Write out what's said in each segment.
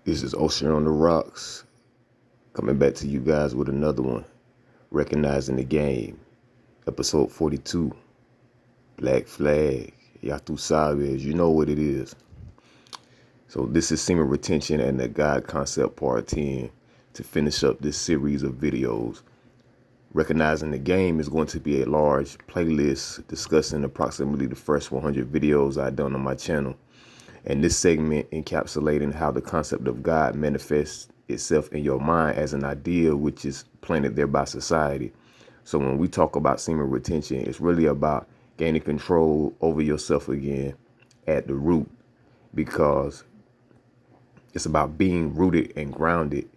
This is Ocean on the Rocks, coming back to you guys with another one. Recognizing the Game, episode 42, Black Flag. Yatu Sabes, you know what it is. So this is semen retention and the God concept part 10 to finish up this series of videos. Recognizing the Game is going to be a large playlist discussing approximately the first 100 videos I've done on my channel. And this segment encapsulating how the concept of God manifests itself in your mind as an idea which is planted there by society. So when we talk about semen retention, it's really about gaining control over yourself again at the root, because it's about being rooted and grounded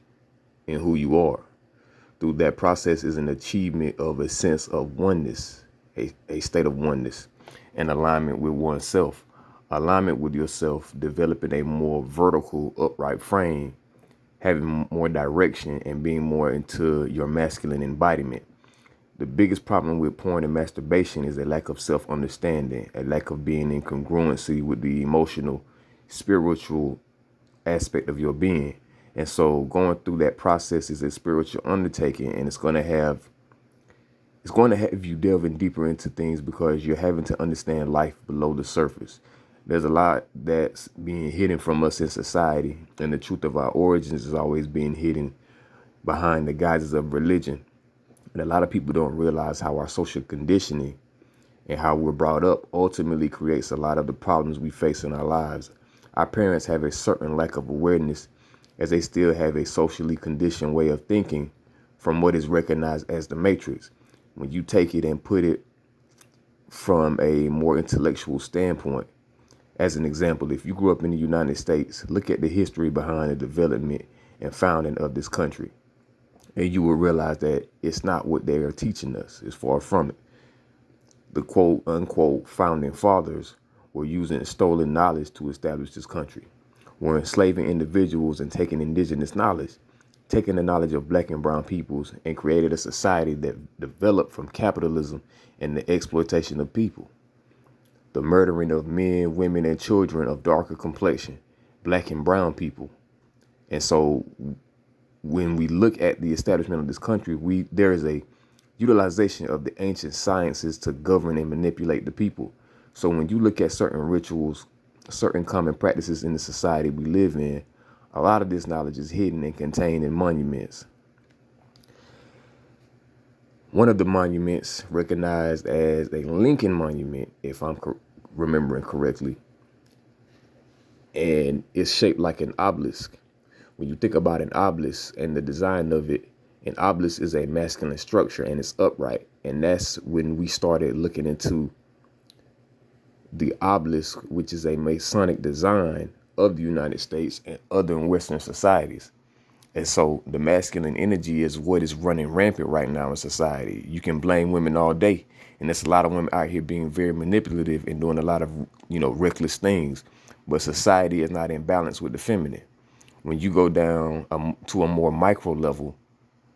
in who you are. Through that process is an achievement of a sense of oneness, a state of oneness and alignment with oneself. Alignment with yourself, developing a more vertical, upright frame, having more direction, and being more into your masculine embodiment. The biggest problem with porn and masturbation is a lack of self-understanding, a lack of being in congruency with the emotional, spiritual aspect of your being. And so going through that process is a spiritual undertaking, and it's going to have you delving deeper into things because you're having to understand life below the surface. There's a lot that's being hidden from us in society, and the truth of our origins is always being hidden behind the guises of religion. And a lot of people don't realize how our social conditioning and how we're brought up ultimately creates a lot of the problems we face in our lives. Our parents have a certain lack of awareness as they still have a socially conditioned way of thinking from what is recognized as the matrix. When you take it and put it from a more intellectual standpoint, as an example, if you grew up in the United States, look at the history behind the development and founding of this country, and you will realize that it's not what they are teaching us. It's far from it. The quote unquote founding fathers were using stolen knowledge to establish this country. We're enslaving individuals and taking indigenous knowledge, taking the knowledge of black and brown peoples, and created a society that developed from capitalism and the exploitation of people. The murdering of men, women, and children of darker complexion, black and brown people. And so when we look at the establishment of this country, there is a utilization of the ancient sciences to govern and manipulate the people. So when you look at certain rituals, certain common practices in the society we live in, a lot of this knowledge is hidden and contained in monuments. One of the monuments, recognized as a Lincoln monument, if I'm remembering correctly, and it's shaped like an obelisk. When you think about an obelisk and the design of it, an obelisk is a masculine structure and it's upright. And that's when we started looking into the obelisk, which is a Masonic design of the United States and other Western societies. And so the masculine energy is what is running rampant right now in society. You can blame women all day, and there's a lot of women out here being very manipulative and doing a lot of, reckless things. But society is not in balance with the feminine. When you go down to a more micro level,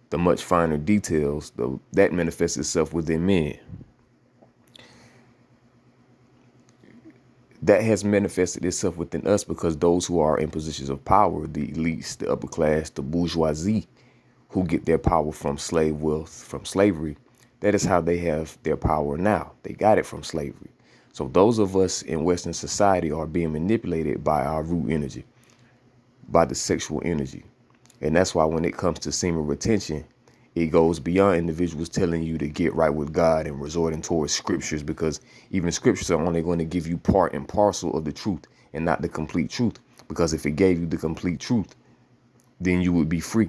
the much finer details, that manifests itself within men. That has manifested itself within us because those who are in positions of power, the elites, the upper class, the bourgeoisie, who get their power from slave wealth, from slavery, that is how they have their power now. They got it from slavery. So those of us in Western society are being manipulated by our root energy, by the sexual energy. And that's why when it comes to semen retention, it goes beyond individuals telling you to get right with God and resorting towards scriptures, because even scriptures are only going to give you part and parcel of the truth and not the complete truth. Because if it gave you the complete truth, then you would be free.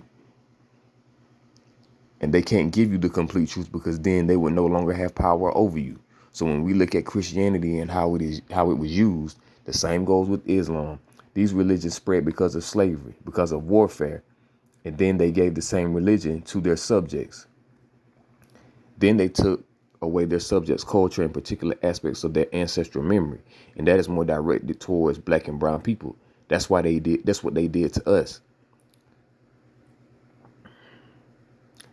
And they can't give you the complete truth because then they would no longer have power over you. So when we look at Christianity and how it was used, the same goes with Islam. These religions spread because of slavery, because of warfare. And then they gave the same religion to their subjects. Then they took away their subjects' culture and particular aspects of their ancestral memory. And that is more directed towards black and brown people. That's what they did to us.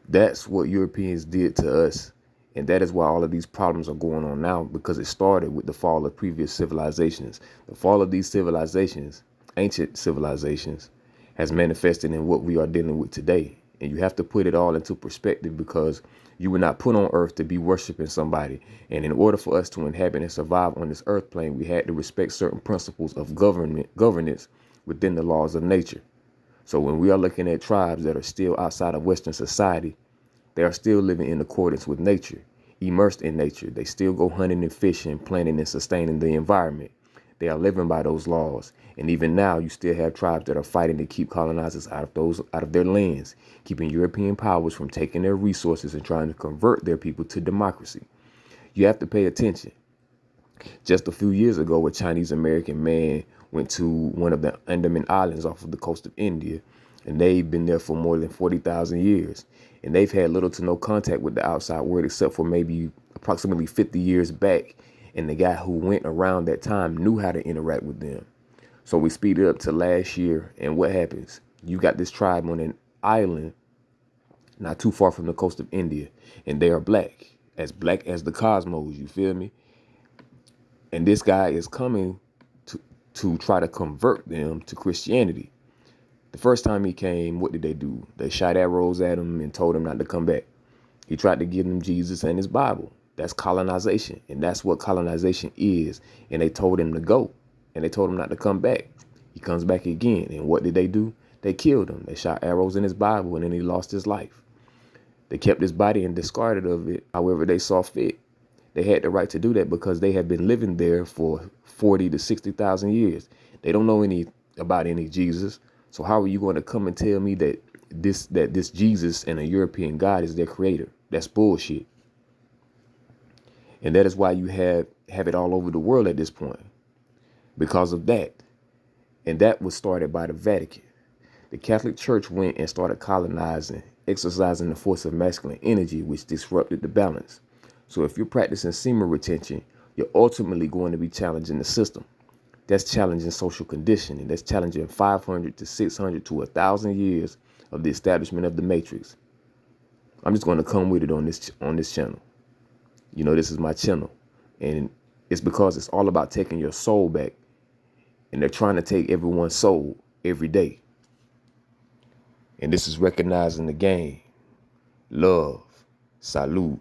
That's what Europeans did to us. And that is why all of these problems are going on now, because it started with the fall of previous civilizations. The fall of these civilizations, ancient civilizations, has manifested in what we are dealing with today. And you have to put it all into perspective, because you were not put on earth to be worshiping somebody. And in order for us to inhabit and survive on this earth plane, we had to respect certain principles of governance within the laws of nature. So when we are looking at tribes that are still outside of Western society, they are still living in accordance with nature, immersed in nature. They still go hunting and fishing, planting and sustaining the environment. They are living by those laws. And even now, you still have tribes that are fighting to keep colonizers out of their lands, keeping European powers from taking their resources and trying to convert their people to democracy. You have to pay attention. Just a few years ago, a Chinese American man went to one of the Andaman Islands off of the coast of India, and they've been there for more than 40,000 years. And they've had little to no contact with the outside world, except for maybe approximately 50 years back. And the guy who went around that time knew how to interact with them. So we speed it up to last year, and what happens? You got this tribe on an island not too far from the coast of India, and they are black as the cosmos, you feel me? And this guy is coming to try to convert them to Christianity. The first time he came, what did they do? They shot arrows at him and told him not to come back. He tried to give them Jesus and his Bible. That's colonization. And that's what colonization is. And they told him to go. And they told him not to come back. He comes back again. And what did they do? They killed him. They shot arrows in his Bible, and then he lost his life. They kept his body and discarded of it however they saw fit. They had the right to do that because they had been living there for 40 to 60,000 years. They don't know about any Jesus. So how are you going to come and tell me that this Jesus and a European God is their creator? That's bullshit. And that is why you have it all over the world at this point, because of that. And that was started by the Vatican. The Catholic Church went and started colonizing, exercising the force of masculine energy, which disrupted the balance. So if you're practicing semen retention, you're ultimately going to be challenging the system. That's challenging social conditioning. That's challenging 500 to 600 to 1,000 years of the establishment of the matrix. I'm just going to come with it on this channel. You know, this is my channel, and it's because it's all about taking your soul back, and they're trying to take everyone's soul every day. And this is recognizing the game. Love. Salute.